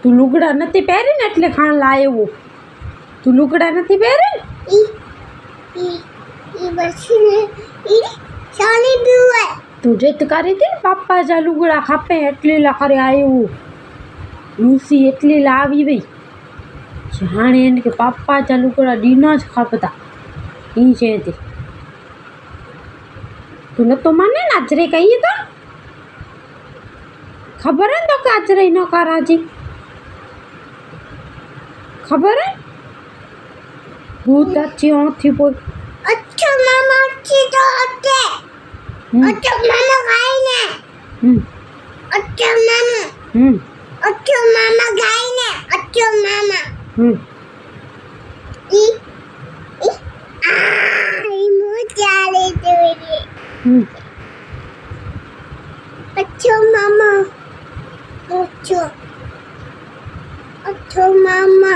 તું લુગડા નથી પહેરે ને એટલે ખાણ લાવ્યો. તું લુગડા નથી પહેરે ને તું જીત કરી હતી ને પપ્પા જા લુગડા ખાપે એટલી લાખરે આવ્યું. લૂસી એટલી લાવી ભાઈ જાણે એને કે પપ્પા જા લુગડા ડીના જ ખાપતા એ છે તે. તું નતો માને ને આજરે કહીએ તો ખબર હે ને તો કે આજરે ન કરાજી ખબર હે ભૂત अच्छी आँखी बोल. अच्छा मामा अच्छी तो अच्छे अच्छा मामा गाय ने अच्छा मामा गाय ने अच्छा मामा ई चाले तेरे अच्छा मामा अच्छा मामा